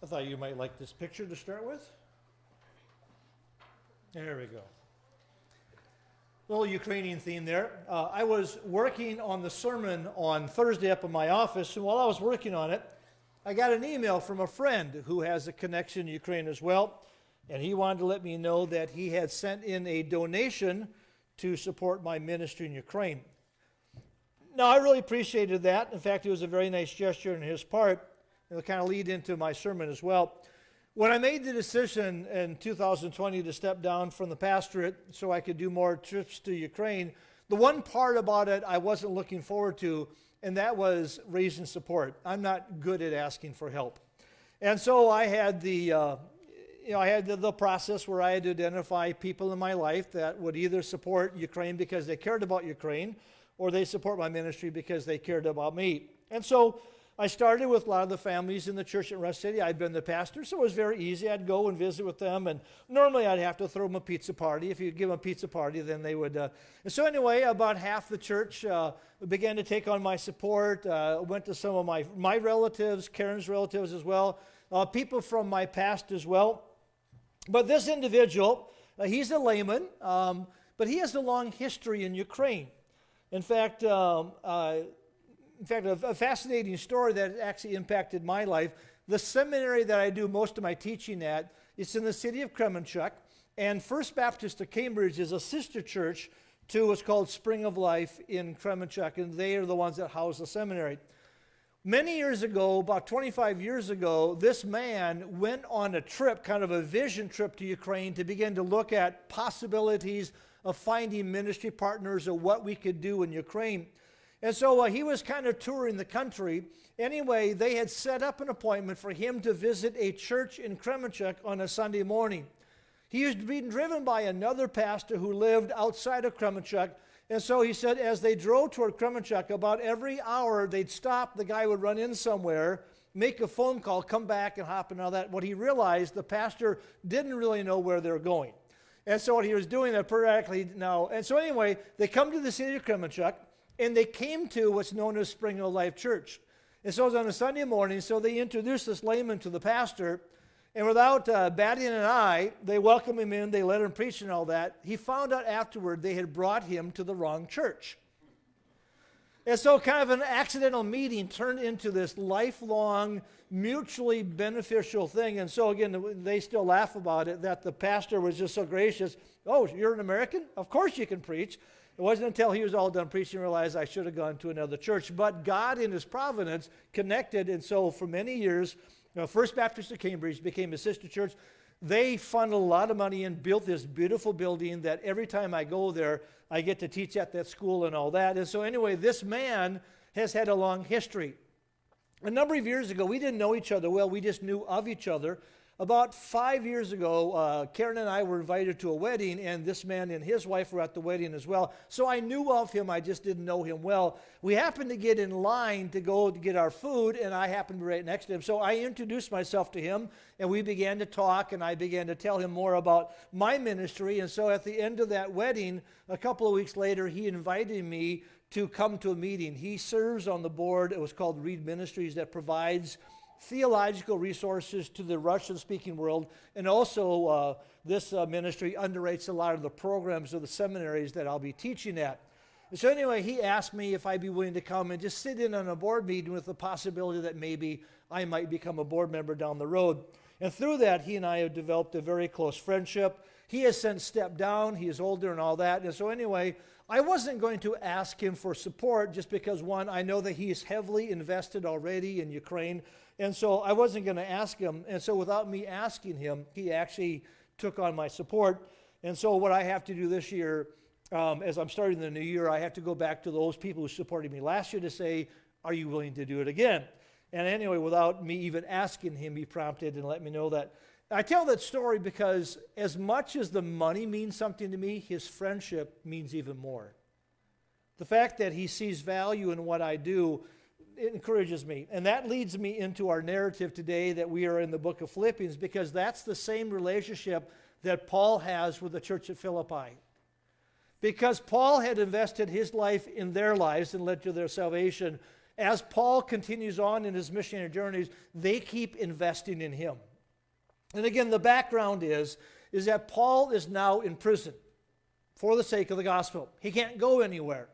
thought you might like this picture to start with. There we go. Little Ukrainian theme there. I was working on the sermon on Thursday up in my office, and while I was working on it, I got an email from a friend who has a connection in Ukraine as well, and he wanted to let me know that he had sent in a donation to support my ministry in Ukraine. Now, I really appreciated that. In fact, it was a very nice gesture on his part. It'll kind of lead into my sermon as well. When I made the decision in 2020 to step down from the pastorate so I could do more trips to Ukraine, the one part about it I wasn't looking forward to, and that was raising support. I'm not good at asking for help. And so I had the process where I had to identify people in my life that would either support Ukraine because they cared about Ukraine, or they support my ministry because they cared about me. And so I started with a lot of the families in the church at Rush City. I'd been the pastor, so it was very easy. I'd go and visit with them, and normally I'd have to throw them a pizza party. If you give them a pizza party, then they would. And so anyway, about half the church began to take on my support. Went to some of my relatives, Karen's relatives as well, people from my past as well. But this individual, he's a layman, but he has a long history in Ukraine. In fact, a fascinating story that actually impacted my life. The seminary that I do most of my teaching at, it's in the city of Kremenchuk, and First Baptist of Cambridge is a sister church to what's called Spring of Life in Kremenchuk, and they are the ones that house the seminary. Many years ago, about 25 years ago, this man went on a trip, kind of a vision trip to Ukraine to begin to look at possibilities of finding ministry partners or what we could do in Ukraine. And so he was kind of touring the country. Anyway, they had set up an appointment for him to visit a church in Kremenchuk on a Sunday morning. He was being driven by another pastor who lived outside of Kremenchuk. And so he said as they drove toward Kremenchuk, about every hour they'd stop, the guy would run in somewhere, make a phone call, come back and hop and all that. What he realized, the pastor didn't really know where they were going. And so what he was doing that periodically now. And so anyway, they come to the city of Kremenchuk, and they came to what's known as Spring of Life Church. And so it was on a Sunday morning, so they introduced this layman to the pastor, and without batting an eye, they welcomed him in, they let him preach and all that. He found out afterward they had brought him to the wrong church. And so kind of an accidental meeting turned into this lifelong, mutually beneficial thing. And so again, they still laugh about it, that the pastor was just so gracious. Oh, you're an American? Of course you can preach. It wasn't until he was all done preaching realized I should have gone to another church. But God in his providence connected, and so for many years, First Baptist of Cambridge became a sister church. They funneled a lot of money in, built this beautiful building that every time I go there, I get to teach at that school and all that. And so anyway, this man has had a long history. A number of years ago, we didn't know each other well, we just knew of each other. About 5 years ago, Karen and I were invited to a wedding, and this man and his wife were at the wedding as well. So I knew of him, I just didn't know him well. We happened to get in line to go to get our food, and I happened to be right next to him. So I introduced myself to him, and we began to talk, and I began to tell him more about my ministry. And so at the end of that wedding, a couple of weeks later, he invited me to come to a meeting. He serves on the board, it was called Reed Ministries, that provides theological resources to the Russian-speaking world, and also this ministry underwrites a lot of the programs of the seminaries that I'll be teaching at. And so anyway, he asked me if I'd be willing to come and just sit in on a board meeting with the possibility that maybe I might become a board member down the road. And through that, he and I have developed a very close friendship. He has since stepped down. He is older and all that. And so anyway, I wasn't going to ask him for support just because, one, I know that he is heavily invested already in Ukraine. And so I wasn't going to ask him. And so without me asking him, he actually took on my support. And so what I have to do this year, as I'm starting the new year, I have to go back to those people who supported me last year to say, are you willing to do it again? And anyway, without me even asking him, he prompted and let me know that. I tell that story because as much as the money means something to me, his friendship means even more. The fact that he sees value in what I do, it encourages me. And that leads me into our narrative today that we are in the book of Philippians, because that's the same relationship that Paul has with the church at Philippi. Because Paul had invested his life in their lives and led to their salvation, as Paul continues on in his missionary journeys, they keep investing in him. And again, the background is that Paul is now in prison for the sake of the gospel. He can't go anywhere.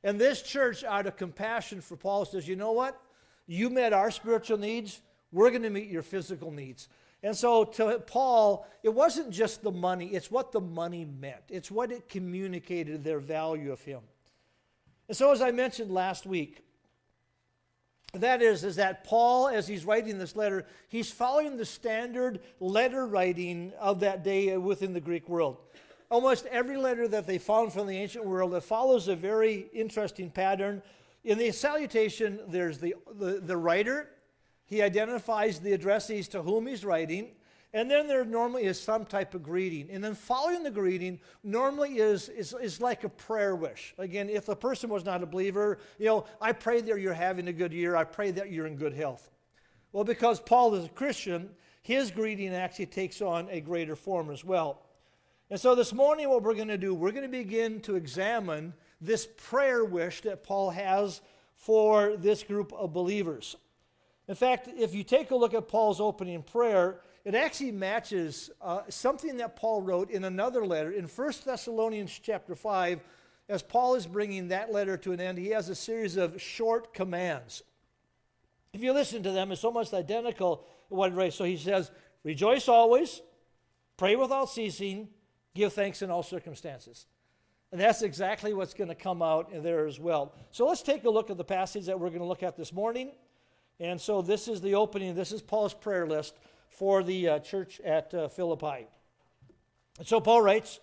And this church, out of compassion for Paul, says, you know what? You met our spiritual needs. We're going to meet your physical needs. And so to Paul, it wasn't just the money. It's what the money meant. It's what it communicated, their value of him. And so as I mentioned last week, that is that Paul, as he's writing this letter, he's following the standard letter writing of that day within the Greek world. Almost every letter that they found from the ancient world, it follows a very interesting pattern. In the salutation, there's the writer. He identifies the addressees to whom he's writing. And then there normally is some type of greeting. And then following the greeting normally is like a prayer wish. Again, if the person was not a believer, I pray that you're having a good year. I pray that you're in good health. Well, because Paul is a Christian, his greeting actually takes on a greater form as well. And so this morning what we're going to do, we're going to begin to examine this prayer wish that Paul has for this group of believers. In fact, if you take a look at Paul's opening prayer, it actually matches something that Paul wrote in another letter. In 1 Thessalonians chapter 5, as Paul is bringing that letter to an end, he has a series of short commands. If you listen to them, it's almost identical to what he writes. So he says, rejoice always, pray without ceasing, give thanks in all circumstances. And that's exactly what's going to come out in there as well. So let's take a look at the passage that we're going to look at this morning. And so this is the opening. This is Paul's prayer list for the church at Philippi. And so Paul writes,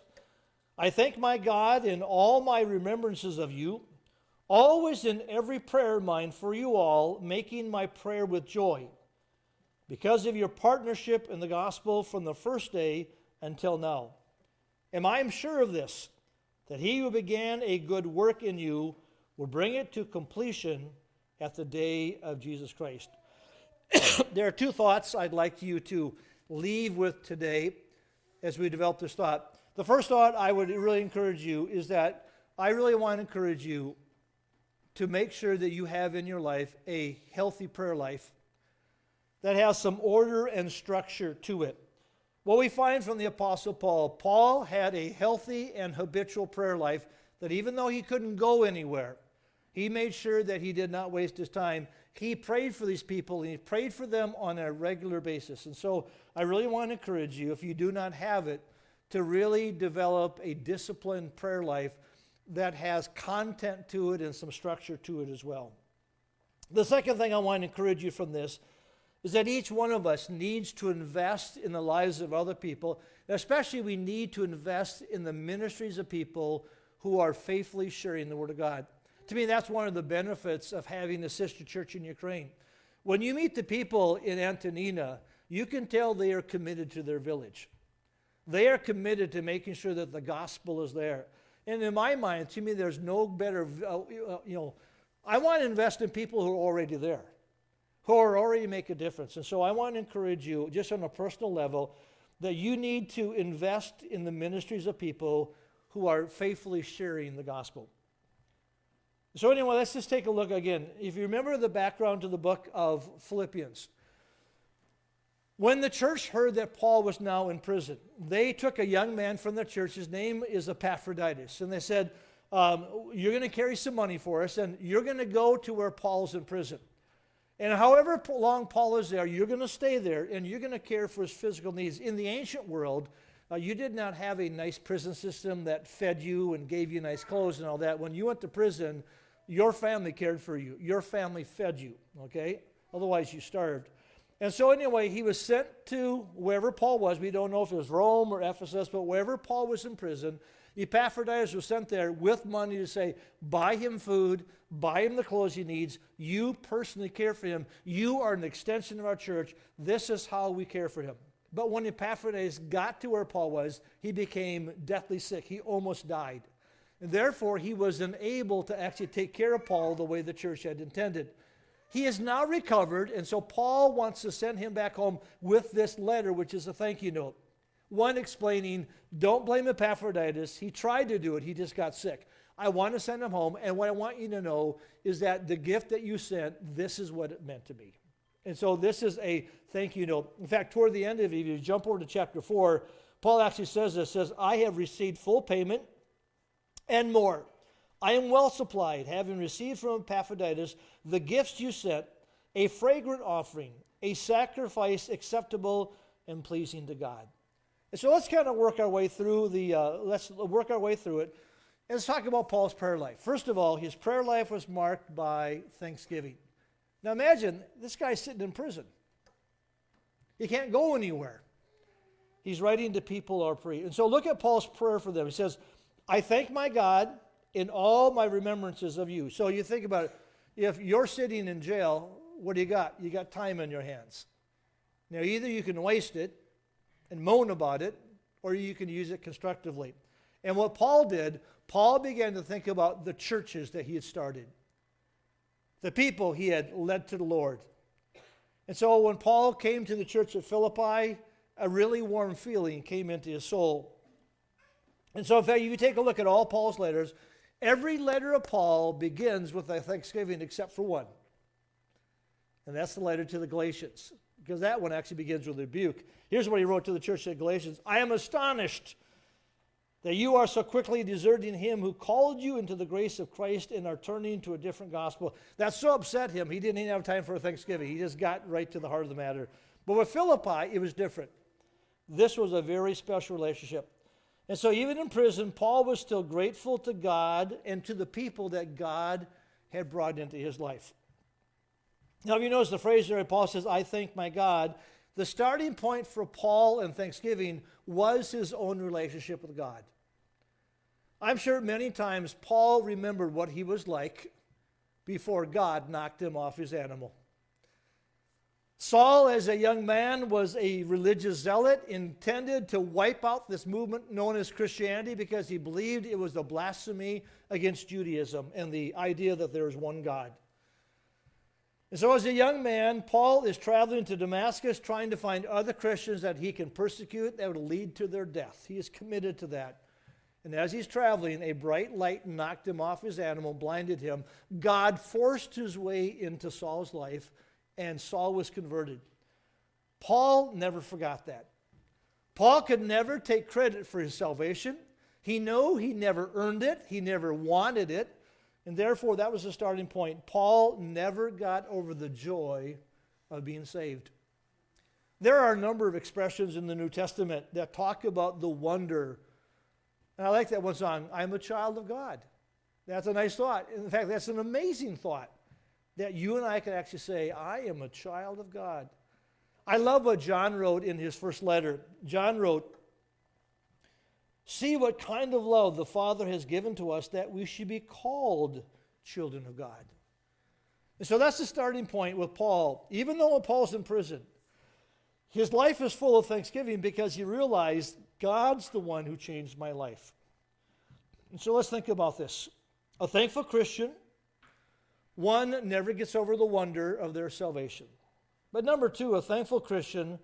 I thank my God in all my remembrances of you, always in every prayer of mine for you all, making my prayer with joy, because of your partnership in the gospel from the first day until now. And I am sure of this, that he who began a good work in you will bring it to completion at the day of Jesus Christ. There are two thoughts I'd like you to leave with today as we develop this thought. The first thought I would really encourage you is that I really want to encourage you to make sure that you have in your life a healthy prayer life that has some order and structure to it. What we find from the Apostle Paul, Paul had a healthy and habitual prayer life that even though he couldn't go anywhere, he made sure that he did not waste his time. He prayed for these people, and he prayed for them on a regular basis. And so I really want to encourage you, if you do not have it, to really develop a disciplined prayer life that has content to it and some structure to it as well. The second thing I want to encourage you from this is that each one of us needs to invest in the lives of other people. Especially we need to invest in the ministries of people who are faithfully sharing the Word of God. To me, that's one of the benefits of having a sister church in Ukraine. When you meet the people in Antonina, you can tell they are committed to their village. They are committed to making sure that the gospel is there. And in my mind, to me, there's no better, I want to invest in people who are already there, who are already make a difference. And so I want to encourage you, just on a personal level, that you need to invest in the ministries of people who are faithfully sharing the gospel. So anyway, let's just take a look again. If you remember the background to the book of Philippians, when the church heard that Paul was now in prison, they took a young man from the church. His name is Epaphroditus. And they said, you're going to carry some money for us, and you're going to go to where Paul's in prison. And however long Paul is there, you're going to stay there, and you're going to care for his physical needs. In the ancient world, you did not have a nice prison system that fed you and gave you nice clothes and all that. When you went to prison, your family cared for you. Your family fed you, okay? Otherwise, you starved. And so anyway, he was sent to wherever Paul was. We don't know if it was Rome or Ephesus, but wherever Paul was in prison, Epaphroditus was sent there with money to say, buy him food, buy him the clothes he needs. You personally care for him. You are an extension of our church. This is how we care for him. But when Epaphroditus got to where Paul was, he became deathly sick. He almost died. And therefore, he was unable to actually take care of Paul the way the church had intended. He is now recovered, and so Paul wants to send him back home with this letter, which is a thank you note. One explaining, don't blame Epaphroditus. He tried to do it. He just got sick. I want to send him home, and what I want you to know is that the gift that you sent, this is what it meant to me. And so this is a thank you note. In fact, toward the end of it, if you jump over to chapter 4, Paul actually says this, says, I have received full payment and more. I am well supplied, having received from Epaphroditus the gifts you sent, a fragrant offering, a sacrifice acceptable and pleasing to God. And so let's kind of work our way through it. And let's talk about Paul's prayer life. First of all, his prayer life was marked by thanksgiving. Now imagine, this guy's sitting in prison. He can't go anywhere. He's writing to people or pre. And so look at Paul's prayer for them. He says, I thank my God in all my remembrances of you. So you think about it. If you're sitting in jail, what do you got? You got time in your hands. Now either you can waste it and moan about it, or you can use it constructively. And what Paul did, Paul began to think about the churches that he had started, the people he had led to the Lord. And so when Paul came to the church at Philippi, a really warm feeling came into his soul. And so in fact, if you take a look at all Paul's letters, every letter of Paul begins with a thanksgiving except for one. And that's the letter to the Galatians, because that one actually begins with a rebuke. Here's what he wrote to the church at Galatians. I am astonished that you are so quickly deserting him who called you into the grace of Christ and are turning to a different gospel. That so upset him, he didn't even have time for a thanksgiving. He just got right to the heart of the matter. But with Philippi, it was different. This was a very special relationship. And so even in prison, Paul was still grateful to God and to the people that God had brought into his life. Now, if you notice the phrase there, Paul says, I thank my God. The starting point for Paul in thanksgiving was his own relationship with God. I'm sure many times Paul remembered what he was like before God knocked him off his animal. Saul, as a young man, was a religious zealot, intended to wipe out this movement known as Christianity because he believed it was a blasphemy against Judaism and the idea that there is one God. And so as a young man, Paul is traveling to Damascus trying to find other Christians that he can persecute that would lead to their death. He is committed to that. And as he's traveling, a bright light knocked him off his animal, blinded him. God forced his way into Saul's life, and Saul was converted. Paul never forgot that. Paul could never take credit for his salvation. He knew he never earned it. He never wanted it. And therefore, that was the starting point. Paul never got over the joy of being saved. There are a number of expressions in the New Testament that talk about the wonder. And I like that one song, I'm a child of God. That's a nice thought. In fact, that's an amazing thought that you and I can actually say, I am a child of God. I love what John wrote in his first letter. John wrote, see what kind of love the Father has given to us that we should be called children of God. And so that's the starting point with Paul. Even though Paul's in prison, his life is full of thanksgiving because he realized God's the one who changed my life. And so let's think about this. A thankful Christian, one, never gets over the wonder of their salvation. But number two, a thankful Christian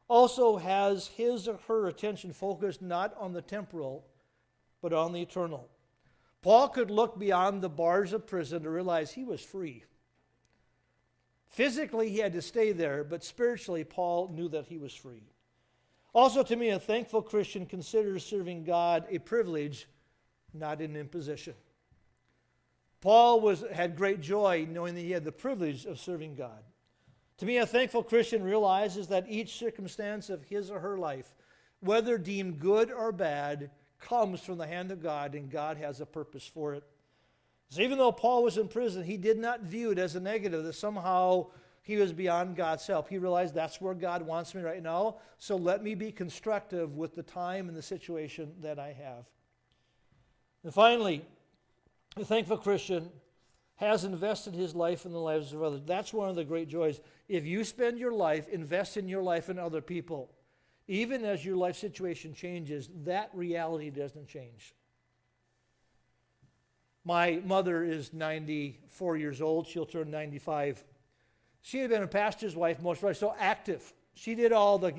also has his or her attention focused not on the temporal, but on the eternal. Paul could look beyond the bars of prison to realize he was free. Physically, he had to stay there, but spiritually, Paul knew that he was free. Also, to me, a thankful Christian considers serving God a privilege, not an imposition. Paul had great joy knowing that he had the privilege of serving God. To me, a thankful Christian realizes that each circumstance of his or her life, whether deemed good or bad, comes from the hand of God, and God has a purpose for it. So even though Paul was in prison, he did not view it as a negative, that somehow he was beyond God's help. He realized that's where God wants me right now, so let me be constructive with the time and the situation that I have. And finally, a thankful Christian has invested his life in the lives of others. That's one of the great joys. If you spend your life, invest in your life in other people, even as your life situation changes, that reality doesn't change. My mother is 94 years old. She'll turn 95. She had been a pastor's wife most of her life, so active. She did all the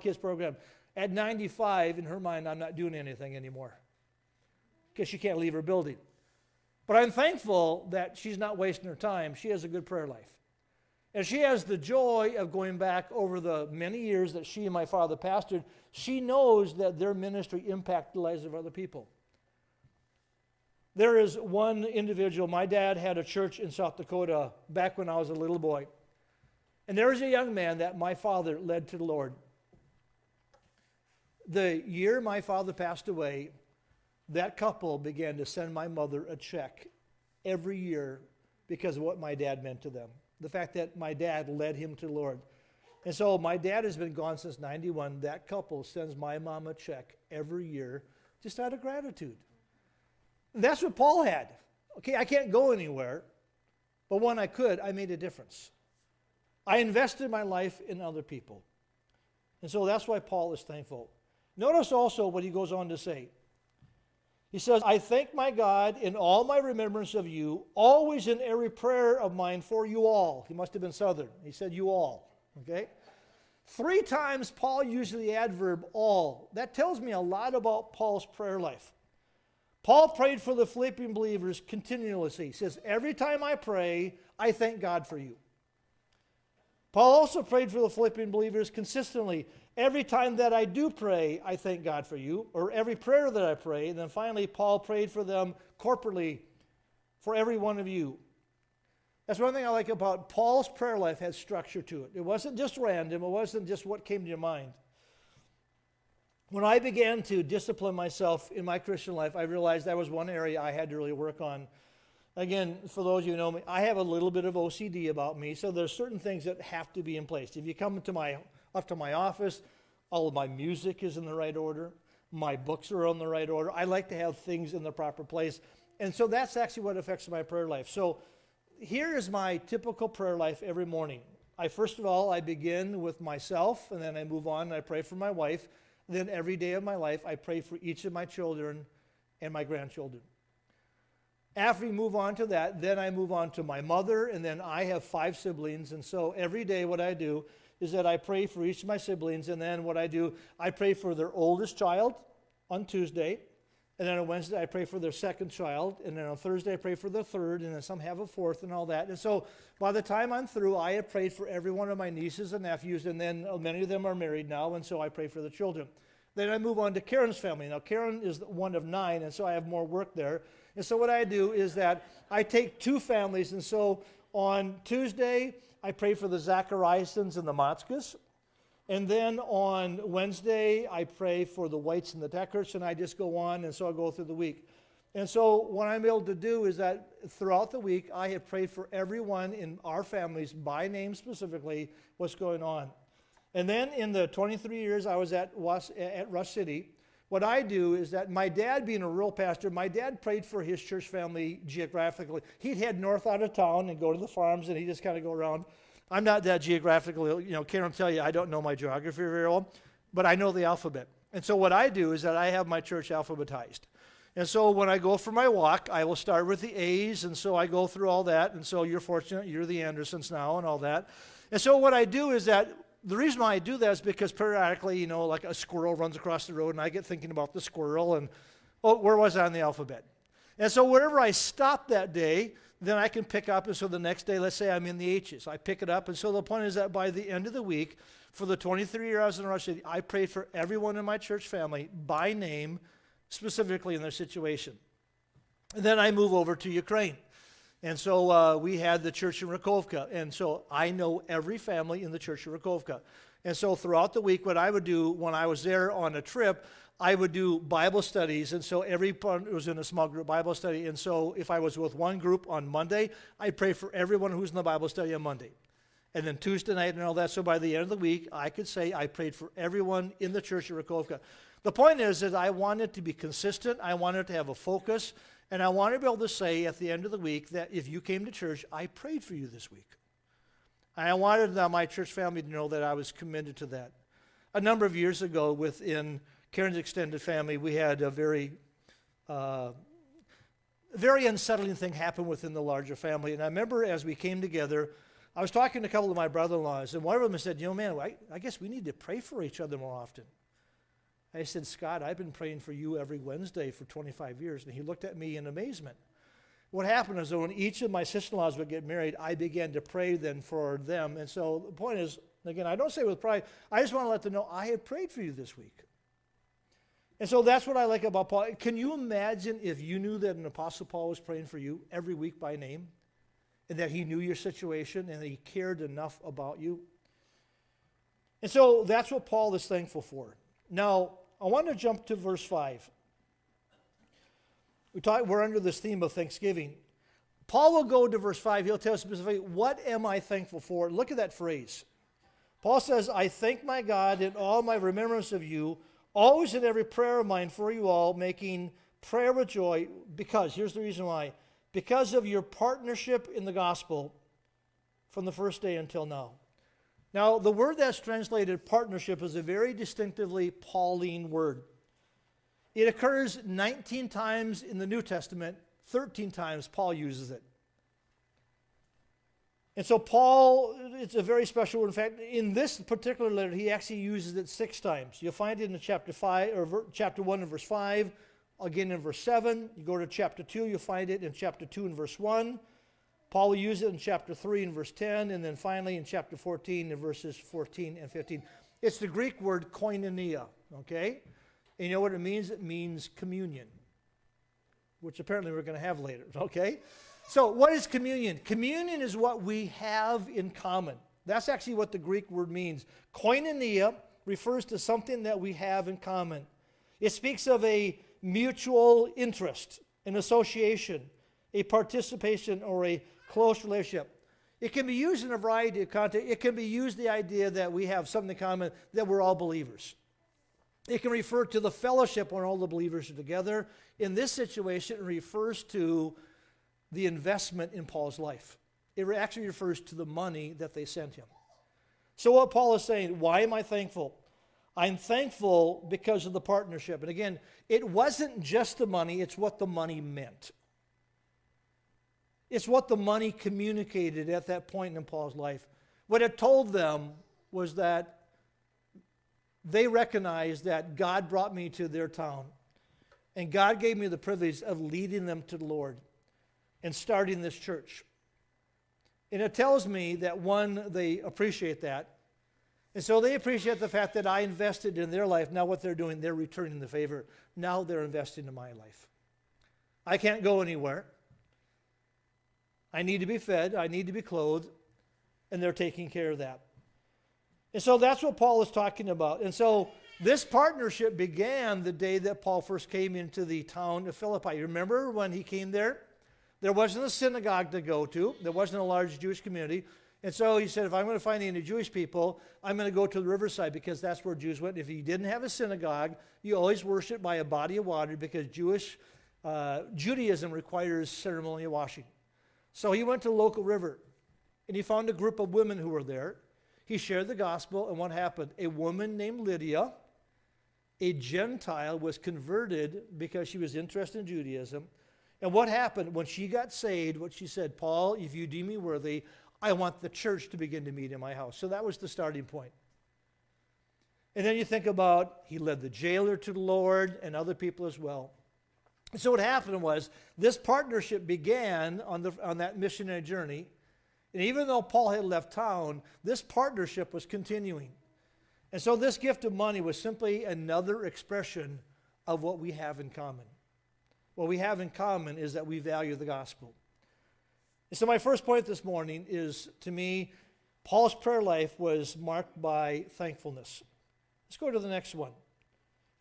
kids program. At 95, in her mind, I'm not doing anything anymore because she can't leave her building. But I'm thankful that she's not wasting her time. She has a good prayer life. And she has the joy of going back over the many years that she and my father pastored. She knows that their ministry impacted the lives of other people. There is one individual, my dad had a church in South Dakota back when I was a little boy. And there was a young man that my father led to the Lord. The year my father passed away, that couple began to send my mother a check every year because of what my dad meant to them. The fact that my dad led him to the Lord. And so my dad has been gone since 91. That couple sends my mom a check every year just out of gratitude. And that's what Paul had. Okay, I can't go anywhere, but when I could, I made a difference. I invested my life in other people. And so that's why Paul is thankful. Notice also what he goes on to say. He says, I thank my God in all my remembrance of you, always in every prayer of mine for you all. He must have been Southern. He said you all. Okay? 3 times Paul used the adverb all. That tells me a lot about Paul's prayer life. Paul prayed for the Philippian believers continuously. He says, every time I pray, I thank God for you. Paul also prayed for the Philippian believers consistently. Every time that I do pray, I thank God for you, or every prayer that I pray. And then finally, Paul prayed for them corporately, for every one of you. That's one thing I like about Paul's prayer life had structure to it. It wasn't just random. It wasn't just what came to your mind. When I began to discipline myself in my Christian life, I realized that was one area I had to really work on. Again, for those of you who know me, I have a little bit of OCD about me, so there's certain things that have to be in place. If you come up to my office, all of my music is in the right order. My books are in the right order. I like to have things in the proper place. And so that's actually what affects my prayer life. So here is my typical prayer life every morning. First of all, I begin with myself, and then I move on and I pray for my wife. Then every day of my life, I pray for each of my children and my grandchildren. After we move on to that, then I move on to my mother, and then I have 5 siblings. And so every day what I do is that I pray for each of my siblings, and then what I do, I pray for their oldest child on Tuesday, and then on Wednesday I pray for their second child, and then on Thursday I pray for the third, and then some have a fourth and all that. And so by the time I'm through, I have prayed for every one of my nieces and nephews, and then many of them are married now, and so I pray for the children. Then I move on to Karen's family. Now Karen is one of 9, and so I have more work there. And so what I do is that I take 2 families, and so on Tuesday I pray for the Zachariasons and the Matskas. And then on Wednesday, I pray for the Whites and the Deckerts, and I just go on, and so I go through the week. And so what I'm able to do is that throughout the week, I have prayed for everyone in our families, by name specifically, what's going on. And then in the 23 years I was at Rush City, what I do is that my dad, being a rural pastor, my dad prayed for his church family geographically. He'd head north out of town and go to the farms, and he'd just kind of go around. I'm not that geographically, Karen will tell you I don't know my geography very well, but I know the alphabet. And so what I do is that I have my church alphabetized. And so when I go for my walk, I will start with the A's, and so I go through all that. And so you're fortunate, you're the Andersons now and all that. And so what I do is that the reason why I do that is because periodically, like a squirrel runs across the road, and I get thinking about the squirrel, and, where was I on the alphabet? And so wherever I stop that day, then I can pick up, and so the next day, let's say I'm in the H's. I pick it up, and so the point is that by the end of the week, for the 23 years I was in Rush City, I prayed for everyone in my church family by name, specifically in their situation. And then I move over to Ukraine. And so we had the church in Rakovka, and so I know every family in the church in Rakovka. And so throughout the week, what I would do when I was there on a trip, I would do Bible studies, and so everyone was in a small group Bible study. And so if I was with one group on Monday, I'd pray for everyone who's in the Bible study on Monday. And then Tuesday night and all that, so by the end of the week, I could say I prayed for everyone in the church in Rakovka. The point is that I wanted to be consistent, I wanted to have a focus, and I wanted to be able to say at the end of the week that if you came to church, I prayed for you this week. And I wanted my church family to know that I was committed to that. A number of years ago, within Karen's extended family, we had a very unsettling thing happen within the larger family. And I remember as we came together, I was talking to a couple of my brother-in-laws, and one of them said, man, I guess we need to pray for each other more often. I said, Scott, I've been praying for you every Wednesday for 25 years. And he looked at me in amazement. What happened is that when each of my sister-in-laws would get married, I began to pray then for them. And so the point is, again, I don't say it with pride. I just want to let them know I have prayed for you this week. And so that's what I like about Paul. Can you imagine if you knew that an Apostle Paul was praying for you every week by name, and that he knew your situation and that he cared enough about you? And so that's what Paul is thankful for. Now, I want to jump to verse 5. We're under this theme of thanksgiving. Paul will go to verse 5. He'll tell us specifically, what am I thankful for? Look at that phrase. Paul says, I thank my God in all my remembrance of you, always in every prayer of mine for you all, making prayer with joy, because, here's the reason why, because of your partnership in the gospel from the first day until now. Now, the word that's translated partnership is a very distinctively Pauline word. It occurs 19 times in the New Testament, 13 times Paul uses it. And so Paul, it's a very special word. In fact, in this particular letter, he actually uses it 6 times. You'll find it in chapter 1 and verse 5, again in verse 7. You go to chapter 2, you'll find it in chapter 2 and verse 1. Paul will use it in chapter 3 and verse 10, and then finally in chapter 14 and verses 14 and 15. It's the Greek word koinonia, okay? And you know what it means? It means communion, which apparently we're going to have later, okay? So what is communion? Communion is what we have in common. That's actually what the Greek word means. Koinonia refers to something that we have in common. It speaks of a mutual interest, an association, a participation, or a close relationship. It can be used in a variety of contexts. It can be used the idea that we have something in common, that we're all believers. It can refer to the fellowship when all the believers are together. In this situation, it refers to the investment in Paul's life. It actually refers to the money that they sent him. So what Paul is saying, why am I thankful? I'm thankful because of the partnership. And again, it wasn't just the money, it's what the money meant. It's what the money communicated at that point in Paul's life. What it told them was that they recognized that God brought me to their town, and God gave me the privilege of leading them to the Lord and starting this church. And it tells me that, one, they appreciate that. And so they appreciate the fact that I invested in their life. Now what they're doing, they're returning the favor. Now they're investing in my life. I can't go anywhere. I need to be fed. I need to be clothed. And they're taking care of that. And so that's what Paul is talking about. And so this partnership began the day that Paul first came into the town of Philippi. You remember when he came there? There wasn't a synagogue to go to. There wasn't a large Jewish community. And so he said, if I'm going to find any Jewish people, I'm going to go to the riverside because that's where Jews went. If you didn't have a synagogue, you always worship by a body of water because Judaism requires ceremonial washing. So he went to the local river, and he found a group of women who were there. He shared the gospel, and what happened? A woman named Lydia, a Gentile, was converted because she was interested in Judaism. And what happened? When she got saved, what she said, Paul, if you deem me worthy, I want the church to begin to meet in my house. So that was the starting point. And then you think about, he led the jailer to the Lord and other people as well. And so what happened was, this partnership began on that missionary journey. And even though Paul had left town, this partnership was continuing. And so this gift of money was simply another expression of what we have in common. What we have in common is that we value the gospel. And so my first point this morning is, to me, Paul's prayer life was marked by thankfulness. Let's go to the next one.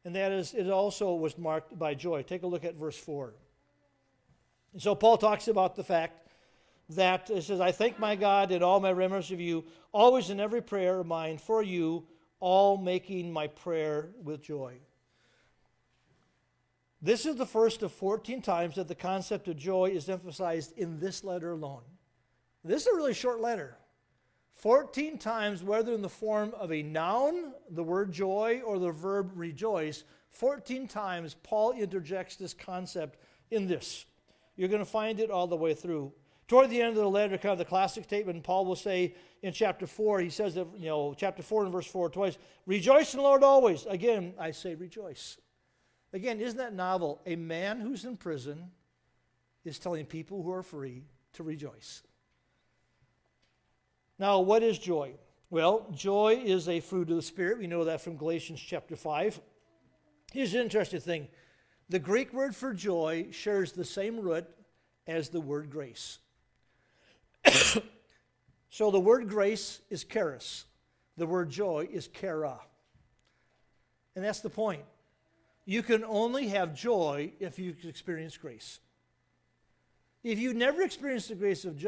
And that is, it also was marked by joy. Take a look at verse 4. And so Paul talks about the fact that it says, I thank my God in all my remembrance of you, always in every prayer of mine for you, all making my prayer with joy. This is the first of 14 times that the concept of joy is emphasized in this letter alone. This is a really short letter. 14 times, whether in the form of a noun, the word joy, or the verb rejoice, 14 times Paul interjects this concept in this. You're going to find it all the way through. Toward the end of the letter, kind of the classic statement, Paul will say in chapter 4, he says that, chapter 4 and verse 4 twice, rejoice in the Lord always. Again, I say rejoice. Again, isn't that novel? A man who's in prison is telling people who are free to rejoice. Now, what is joy? Well, joy is a fruit of the Spirit. We know that from Galatians chapter 5. Here's an interesting thing. The Greek word for joy shares the same root as the word grace. So the word grace is charis. The word joy is chara. And that's the point. You can only have joy if you experience grace. If you never experience the grace of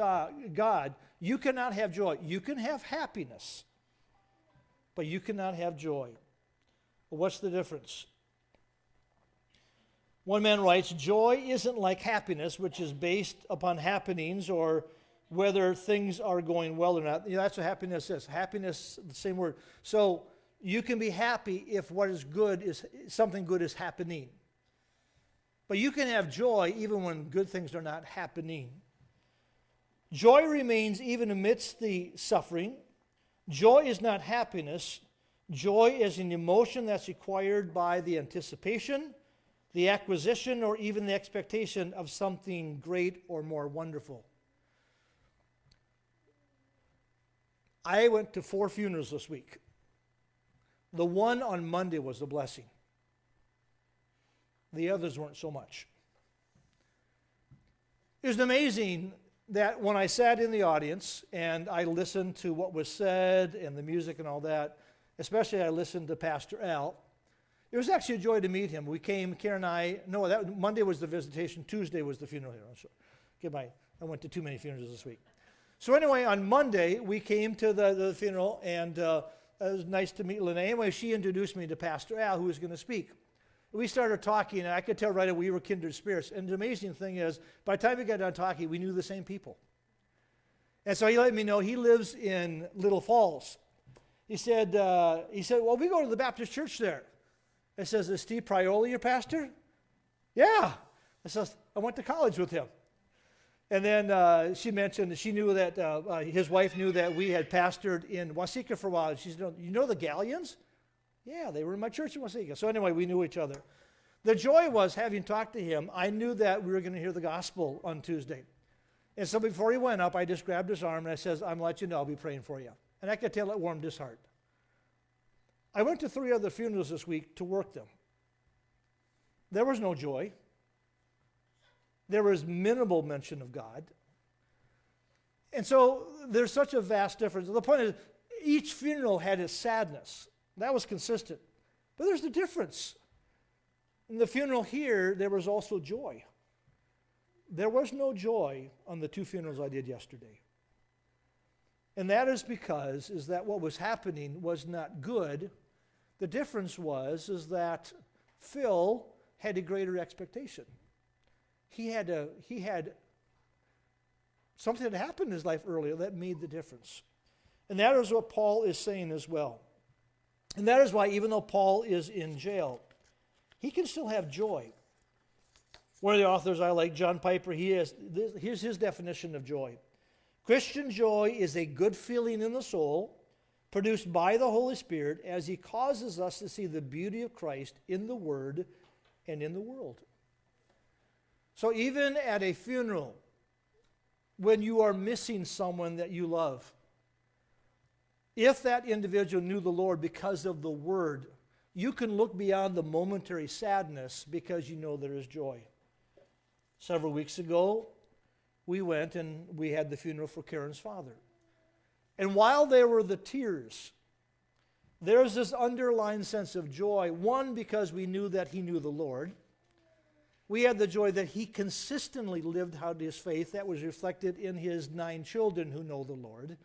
God, you cannot have joy. You can have happiness, but you cannot have joy. Well, what's the difference? One man writes, joy isn't like happiness, which is based upon happenings or whether things are going well or not. That's what happiness is. Happiness, the same word. So you can be happy if what is good is something good is happening. But you can have joy even when good things are not happening. Joy remains even amidst the suffering. Joy is not happiness. Joy is an emotion that's acquired by the anticipation, the acquisition, or even the expectation of something great or more wonderful. I went to 4 funerals this week. The one on Monday was a blessing. The others weren't so much. It was amazing that when I sat in the audience and I listened to what was said and the music and all that, especially I listened to Pastor Al, it was actually a joy to meet him. We came, Karen and I, Monday was the visitation, Tuesday was the funeral here. I went to too many funerals this week. So anyway, on Monday, we came to the funeral, and it was nice to meet Lene. Anyway, she introduced me to Pastor Al, who was going to speak. We started talking, and I could tell right away we were kindred spirits. And the amazing thing is, by the time we got done talking, we knew the same people. And so he let me know he lives in Little Falls. He said, well, we go to the Baptist church there. I says, is Steve Prioli your pastor? Yeah. I says, I went to college with him. And then she mentioned that she knew that his wife knew that we had pastored in Waseca for a while. She said, you know the Galleons? Yeah, they were in my church in Waseca. So anyway, we knew each other. The joy was, having talked to him, I knew that we were going to hear the gospel on Tuesday. And so before he went up, I just grabbed his arm and I says, I'm going to let you know I'll be praying for you. And I could tell it warmed his heart. I went to 3 other funerals this week to work them. There was no joy. There was minimal mention of God. And so there's such a vast difference. The point is, each funeral had its sadness. That was consistent. But there's the difference. In the funeral here, there was also joy. There was no joy on the 2 funerals I did yesterday. And that is because that what was happening was not good. The difference is that Phil had a greater expectation. He had something that happened in his life earlier that made the difference. And that is what Paul is saying as well. And that is why even though Paul is in jail, he can still have joy. One of the authors I like, John Piper, here's his definition of joy. Christian joy is a good feeling in the soul produced by the Holy Spirit as he causes us to see the beauty of Christ in the Word and in the world. So even at a funeral, when you are missing someone that you love, if that individual knew the Lord because of the Word, you can look beyond the momentary sadness because you know there is joy. Several weeks ago, we went and we had the funeral for Karen's father. And while there were the tears, there's this underlying sense of joy. One, because we knew that he knew the Lord. We had the joy that he consistently lived out his faith. That was reflected in his 9 children who know the Lord.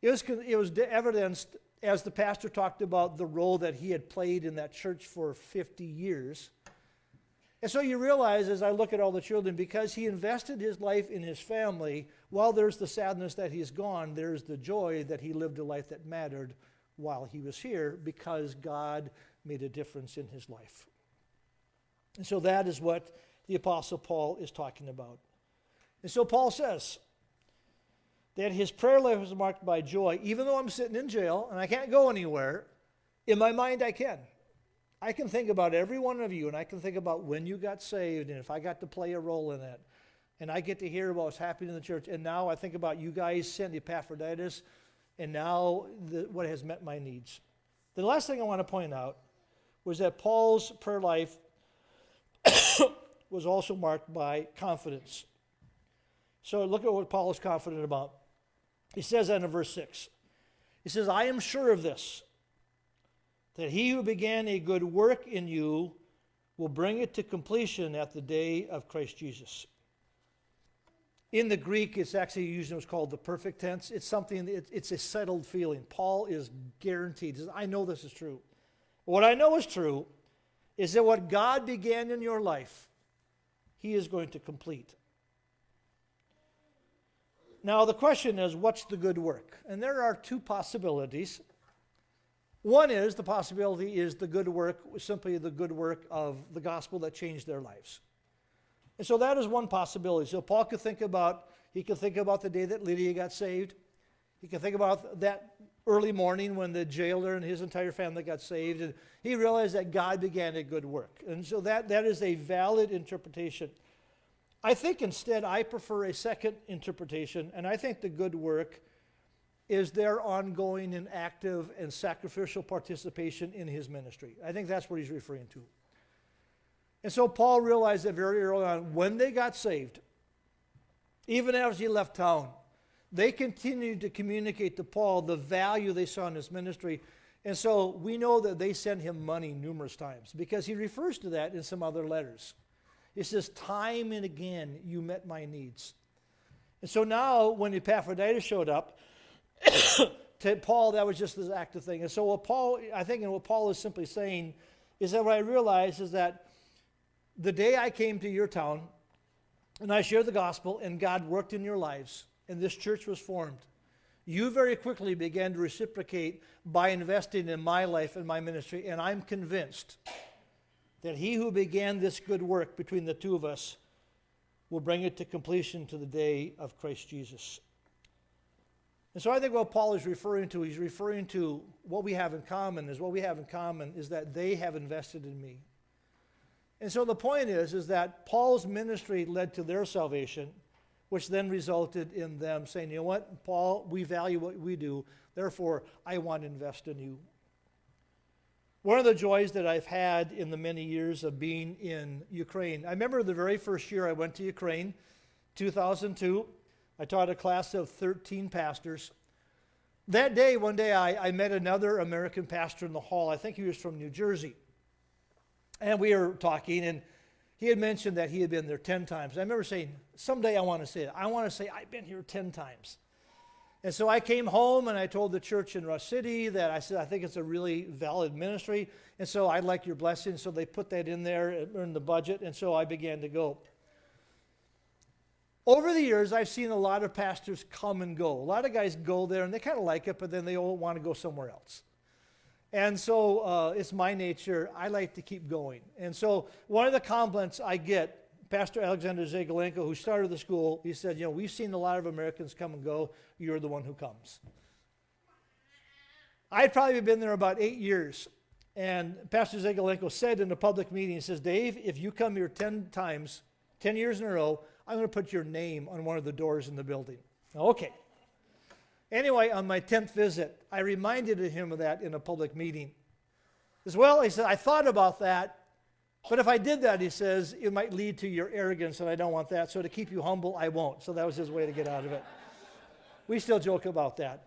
It was evidenced as the pastor talked about the role that he had played in that church for 50 years. And so you realize, as I look at all the children, because he invested his life in his family, while there's the sadness that he's gone, there's the joy that he lived a life that mattered while he was here because God made a difference in his life. And so that is what the Apostle Paul is talking about. And so Paul says that his prayer life was marked by joy. Even though I'm sitting in jail and I can't go anywhere, in my mind I can. I can think about every one of you, and I can think about when you got saved and if I got to play a role in it. And I get to hear about what's happening in the church. And now I think about you guys sent Epaphroditus, and now what has met my needs. The last thing I want to point out was that Paul's prayer life was also marked by confidence. So look at what Paul is confident about. He says that in verse 6. He says, I am sure of this, that he who began a good work in you will bring it to completion at the day of Christ Jesus. In the Greek, it's actually used in what's called the perfect tense. It's something, it's a settled feeling. Paul is guaranteed. He says, I know this is true. What I know is true is that what God began in your life, he is going to complete. Now, the question is, what's the good work? And there are two possibilities. One is, the possibility is the good work, simply the good work of the gospel that changed their lives. And so that is one possibility. So Paul could think about the day that Lydia got saved. He could think about that early morning when the jailer and his entire family got saved. And he realized that God began a good work. And so that is a valid interpretation. I think instead I prefer a second interpretation, and I think the good work is their ongoing and active and sacrificial participation in his ministry. I think that's what he's referring to. And so Paul realized that very early on, when they got saved, even as he left town, they continued to communicate to Paul the value they saw in his ministry. And so we know that they sent him money numerous times because he refers to that in some other letters. He says, time and again, you met my needs. And so now when Epaphroditus showed up, to Paul, that was just this active thing. And so what Paul is simply saying is that what I realized is that the day I came to your town and I shared the gospel and God worked in your lives and this church was formed, you very quickly began to reciprocate by investing in my life and my ministry. And I'm convinced that he who began this good work between the two of us will bring it to completion to the day of Christ Jesus. And so I think what Paul is referring to, he's referring to what we have in common is that they have invested in me. And so the point is that Paul's ministry led to their salvation, which then resulted in them saying, you know what, Paul, we value what we do, therefore I want to invest in you. One of the joys that I've had in the many years of being in Ukraine, I remember the very first year I went to Ukraine, 2002, I taught a class of 13 pastors. That day, one day, I met another American pastor in the hall. I think he was from New Jersey. And we were talking, and he had mentioned that he had been there 10 times. I remember saying, someday I want to say it. I want to say, I've been here 10 times. And so I came home, and I told the church in Rush City that I said, I think it's a really valid ministry, and so I'd like your blessing. So they put that in there in the budget, and so I began to go. Over the years, I've seen a lot of pastors come and go. A lot of guys go there, and they kind of like it, but then they all want to go somewhere else. And so it's my nature. I like to keep going. And so one of the compliments I get, Pastor Alexander Zagolenko, who started the school, he said, we've seen a lot of Americans come and go. You're the one who comes. I'd probably been there about 8 years. And Pastor Zagolenko said in a public meeting, he says, Dave, if you come here 10 times, 10 years in a row, I'm going to put your name on one of the doors in the building. Okay. Anyway, on my 10th visit, I reminded him of that in a public meeting. As well, he said, I thought about that, but if I did that, he says, it might lead to your arrogance, and I don't want that. So to keep you humble, I won't. So that was his way to get out of it. We still joke about that.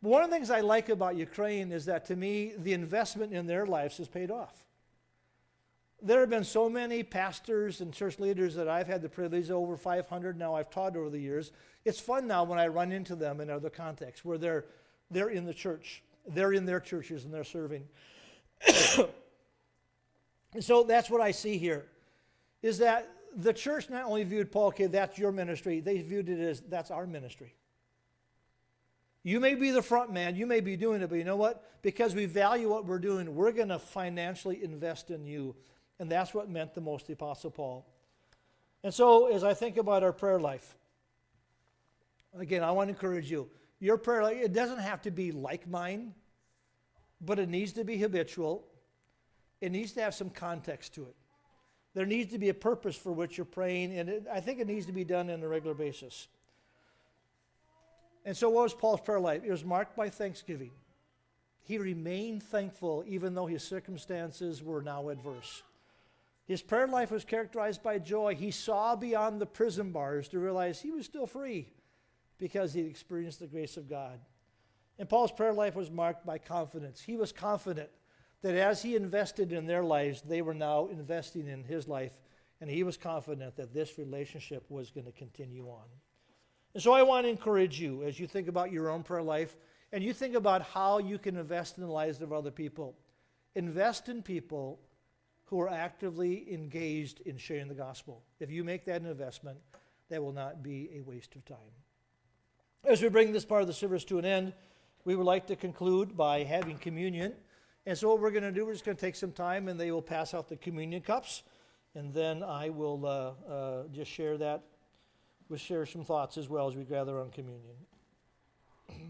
But one of the things I like about Ukraine is that, to me, the investment in their lives has paid off. There have been so many pastors and church leaders that I've had the privilege, over 500 now I've taught over the years. It's fun now when I run into them in other contexts where they're in the church. They're in their churches and they're serving. And so that's what I see here, is that the church not only viewed Paul, okay, that's your ministry, they viewed it as that's our ministry. You may be the front man, you may be doing it, but you know what? Because we value what we're doing, we're going to financially invest in you. And that's what meant the most to the Apostle Paul. And so as I think about our prayer life, again, I want to encourage you. Your prayer life, it doesn't have to be like mine, but it needs to be habitual. It needs to have some context to it. There needs to be a purpose for which you're praying, and I think it needs to be done on a regular basis. And so what was Paul's prayer life? It was marked by thanksgiving. He remained thankful even though his circumstances were now adverse. His prayer life was characterized by joy. He saw beyond the prison bars to realize he was still free because he experienced the grace of God. And Paul's prayer life was marked by confidence. He was confident that as he invested in their lives, they were now investing in his life, and he was confident that this relationship was going to continue on. And so I want to encourage you as you think about your own prayer life, and you think about how you can invest in the lives of other people. Invest in people who are actively engaged in sharing the gospel. If you make that an investment, that will not be a waste of time. As we bring this part of the service to an end, we would like to conclude by having communion. And so what we're going to do, we're just going to take some time, and they will pass out the communion cups, and then I will just share some thoughts as well as we gather on communion.